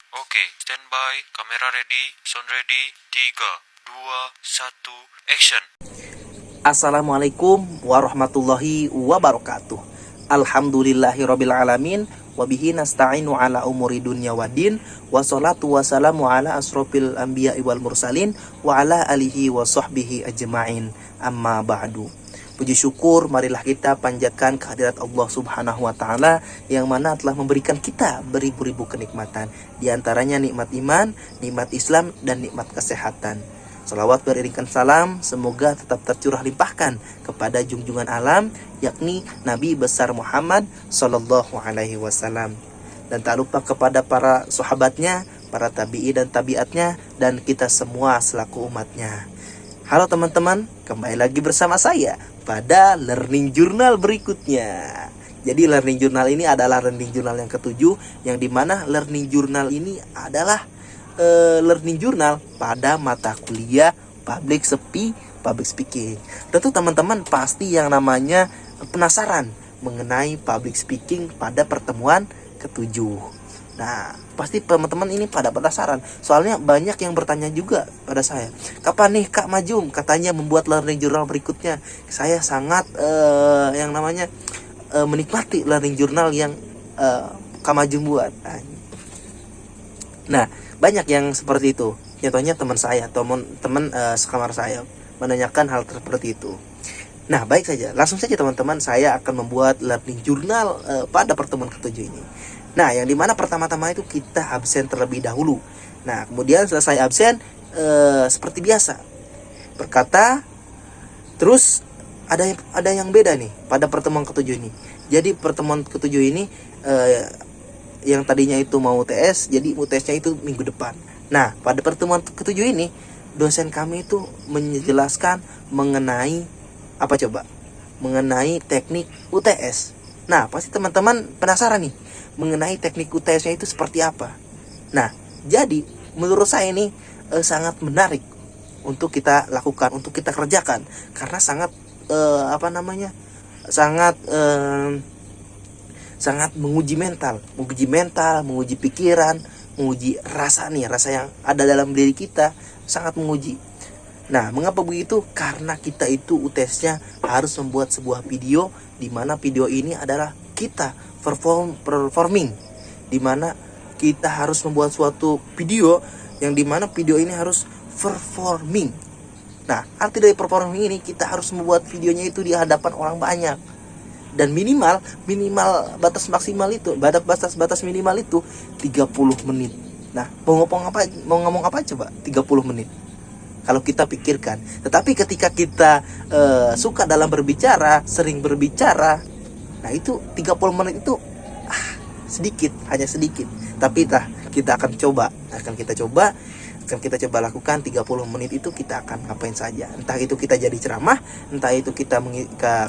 Oke, standby, kamera ready, sound ready, 3, 2, 1, action. Assalamualaikum warahmatullahi wabarakatuh. Alhamdulillahirabbil alamin wa bihi nasta'inu ala umuri dunya waddin wassalatu wassalamu ala asrofil anbiya'i wal mursalin wa ala alihi wa sahbihi ajma'in. Amma ba'du. Puji syukur marilah kita panjatkan kehadirat Allah Subhanahu wa taala yang mana telah memberikan kita beribu-ribu kenikmatan, di antaranya nikmat iman, nikmat Islam dan nikmat kesehatan. Salawat beriringkan salam semoga tetap tercurah limpahkan kepada junjungan alam, yakni Nabi besar Muhammad Sallallahu Alaihi Wasallam, dan tak lupa kepada para sahabatnya, para tabi'i dan tabiatnya, dan kita semua selaku umatnya. Halo teman-teman, kembali lagi bersama saya pada learning journal berikutnya. Jadi learning journal ini adalah learning journal yang ketujuh, yang dimana learning journal ini adalah learning journal pada mata kuliah public speaking. Tentu teman-teman pasti yang namanya penasaran mengenai public speaking pada pertemuan ketujuh. Nah, pasti teman-teman ini pada penasaran. Soalnya banyak yang bertanya juga pada saya, kapan nih Kak Majum katanya membuat learning journal berikutnya. Saya sangat yang namanya menikmati learning journal yang Kak Majum buat. Nah, banyak yang seperti itu. Contohnya teman saya, teman sekamar saya menanyakan hal seperti itu. Nah, baik saja. Langsung saja teman-teman, saya akan membuat learning journal pada pertemuan ketujuh ini. Nah, yang dimana pertama-tama itu kita absen terlebih dahulu. Nah, kemudian selesai absen, seperti biasa berkata. Terus ada yang beda nih pada pertemuan ketujuh ini. Jadi pertemuan ketujuh ini yang tadinya itu mau UTS, jadi UTS-nya itu minggu depan. Nah, pada pertemuan ketujuh ini dosen kami itu menjelaskan mengenai apa coba? Mengenai teknik UTS. Nah, pasti teman-teman penasaran nih mengenai teknik UTS-nya itu seperti apa. Nah, jadi menurut saya ini sangat menarik untuk kita lakukan, untuk kita kerjakan, karena sangat sangat menguji mental, menguji pikiran, menguji rasa yang ada dalam diri kita, sangat menguji. Nah, mengapa begitu? Karena kita itu UTS-nya harus membuat sebuah video, di mana video ini adalah kita performing, di mana kita harus membuat suatu video yang di mana video ini harus performing. Nah, arti dari performing ini kita harus membuat videonya itu di hadapan orang banyak, dan minimal batas minimal itu 30 menit. Nah, mau ngomong apa coba 30 menit kalau kita pikirkan. Tetapi ketika kita suka dalam berbicara, sering berbicara, nah itu 30 menit itu hanya sedikit. Tapi kita akan coba lakukan 30 menit itu. Kita akan ngapain saja, entah itu kita jadi ceramah, entah itu kita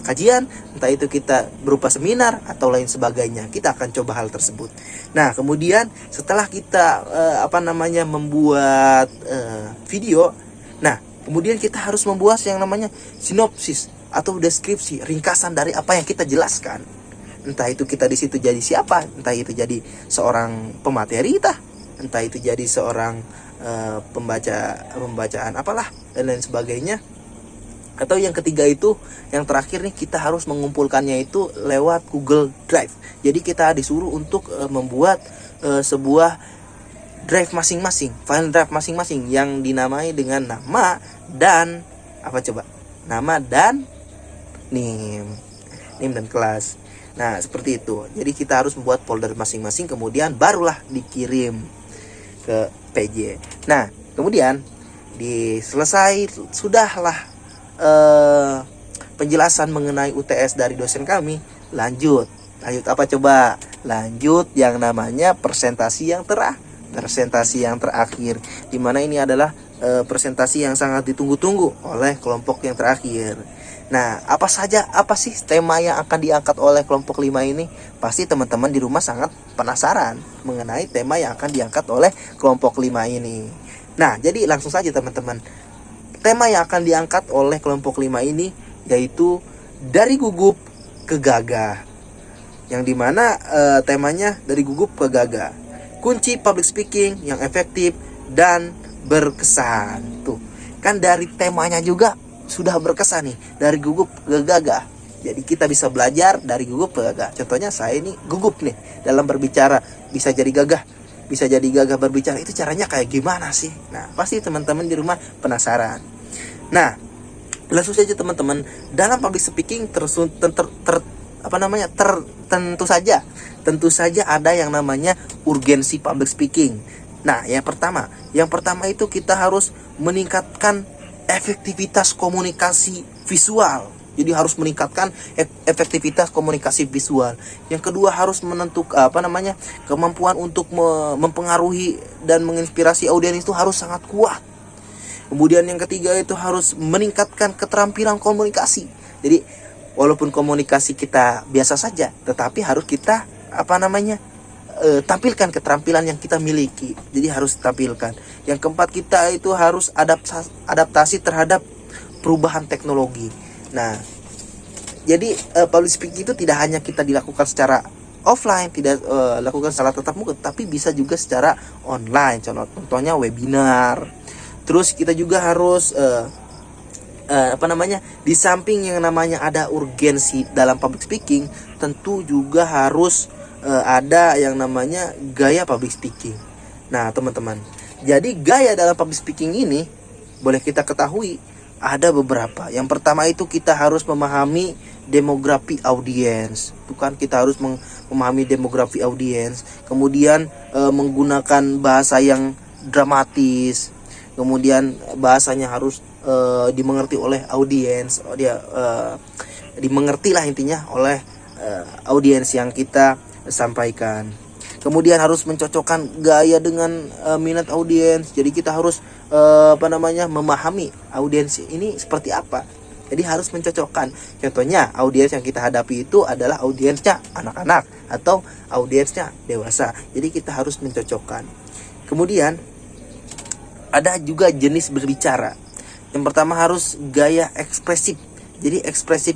kajian, entah itu kita berupa seminar atau lain sebagainya. Kita akan coba hal tersebut. Nah, kemudian setelah kita membuat video, nah kemudian kita harus membuat yang namanya sinopsis atau deskripsi, ringkasan dari apa yang kita jelaskan. Entah itu kita di situ jadi siapa, entah itu jadi seorang pemateri, entah itu jadi seorang pembacaan apalah dan lain sebagainya. Atau yang ketiga itu, yang terakhir nih, kita harus mengumpulkannya itu lewat Google Drive. Jadi kita disuruh untuk membuat sebuah drive masing-masing, file drive masing-masing yang dinamai dengan nama dan nama dan NIM dan kelas. Nah, seperti itu. Jadi kita harus membuat folder masing-masing, kemudian barulah dikirim ke PJ. Nah, kemudian sudahlah penjelasan mengenai UTS dari dosen kami. Lanjut apa coba? Lanjut yang namanya presentasi yang terakhir, di mana ini adalah presentasi yang sangat ditunggu-tunggu oleh kelompok yang terakhir. Nah, apa sih tema yang akan diangkat oleh kelompok 5 ini? Pasti teman-teman di rumah sangat penasaran mengenai tema yang akan diangkat oleh kelompok 5 ini. Nah, jadi langsung saja teman-teman. Tema yang akan diangkat oleh kelompok 5 ini yaitu dari gugup ke gagah. Yang dimana temanya dari gugup ke gagah. kunci public speaking yang efektif dan berkesan. Tuh, kan dari temanya juga sudah berkesan nih, dari gugup ke gagah. Jadi kita bisa belajar dari gugup ke gagah. Contohnya saya ini gugup nih dalam berbicara, bisa jadi gagah berbicara. Itu caranya kayak gimana sih? Nah, pasti teman-teman di rumah penasaran. Nah, langsung saja teman-teman, dalam public speaking tentu saja ada yang namanya urgensi public speaking. Nah, yang pertama itu kita harus meningkatkan efektivitas komunikasi visual. Jadi harus meningkatkan efektivitas komunikasi visual. Yang kedua harus menentukan kemampuan untuk mempengaruhi dan menginspirasi audiens itu harus sangat kuat. Kemudian yang ketiga itu harus meningkatkan keterampilan komunikasi. Jadi walaupun komunikasi kita biasa saja, tetapi harus kita tampilkan keterampilan yang kita miliki. Jadi harus tampilkan. Yang keempat, kita itu harus adaptasi terhadap perubahan teknologi. Nah, jadi public speaking itu tidak hanya kita dilakukan secara offline, tidak lakukan secara tatap muka, tapi bisa juga secara online. Contohnya webinar. Terus kita juga harus di samping yang namanya ada urgensi dalam public speaking, tentu juga harus ada yang namanya gaya public speaking. Nah, teman-teman, jadi gaya dalam public speaking ini boleh kita ketahui ada beberapa. Yang pertama itu kita harus memahami demografi audiens. Bukan, kita harus memahami demografi audiens. Kemudian menggunakan bahasa yang dramatis. Kemudian bahasanya harus dimengerti oleh audiens. Dimengertilah intinya oleh audiens yang kita sampaikan. Kemudian harus mencocokkan gaya dengan minat audiens. Jadi kita harus memahami audiens ini seperti apa. Jadi harus mencocokkan. Contohnya audiens yang kita hadapi itu adalah audiensnya anak-anak atau audiensnya dewasa. Jadi kita harus mencocokkan. Kemudian ada juga jenis berbicara. Yang pertama harus gaya ekspresif. Jadi ekspresif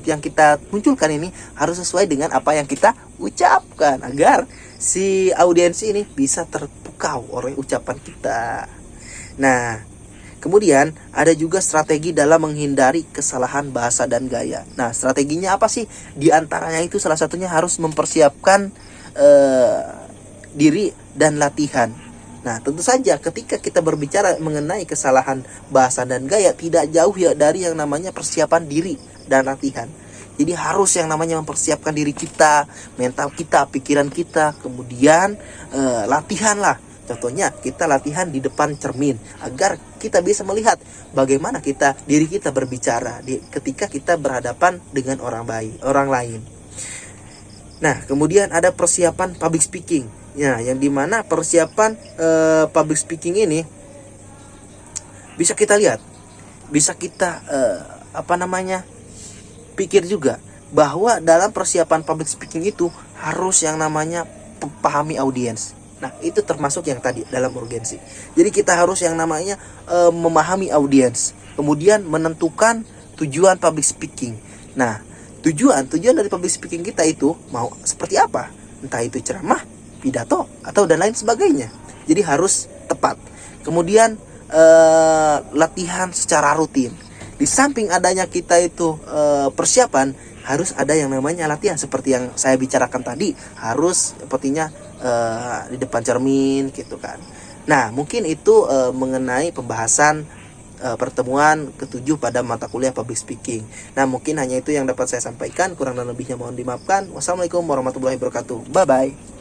yang kita munculkan ini harus sesuai dengan apa yang kita ucapkan agar si audiens ini bisa terpukau oleh ucapan kita. Nah, kemudian ada juga strategi dalam menghindari kesalahan bahasa dan gaya. Nah, strateginya apa sih? Di antaranya itu salah satunya harus mempersiapkan diri dan latihan. Nah, tentu saja ketika kita berbicara mengenai kesalahan bahasa dan gaya, tidak jauh ya dari yang namanya persiapan diri dan latihan. Jadi harus yang namanya mempersiapkan diri kita, mental kita, pikiran kita, kemudian latihan lah. Contohnya kita latihan di depan cermin agar kita bisa melihat bagaimana diri kita berbicara ketika kita berhadapan dengan orang lain. Nah, kemudian ada persiapan public speaking. Ya, yang dimana persiapan public speaking ini bisa kita lihat, bisa kita pikir juga bahwa dalam persiapan public speaking itu harus yang namanya pahami audiens. Nah, itu termasuk yang tadi dalam urgensi. Jadi kita harus yang namanya memahami audiens, kemudian menentukan tujuan public speaking. Nah, tujuan dari public speaking kita itu mau seperti apa? Entah itu ceramah, pidato, atau dan lain sebagainya. Jadi harus tepat. Kemudian latihan secara rutin. Di samping adanya kita itu persiapan, harus ada yang namanya latihan seperti yang saya bicarakan tadi. Harus sepertinya di depan cermin gitu kan. Nah, mungkin itu mengenai pembahasan pertemuan ke-7 pada mata kuliah public speaking. Nah, mungkin hanya itu yang dapat saya sampaikan. Kurang dan lebihnya mohon dimaafkan. Wassalamualaikum warahmatullahi wabarakatuh. Bye bye.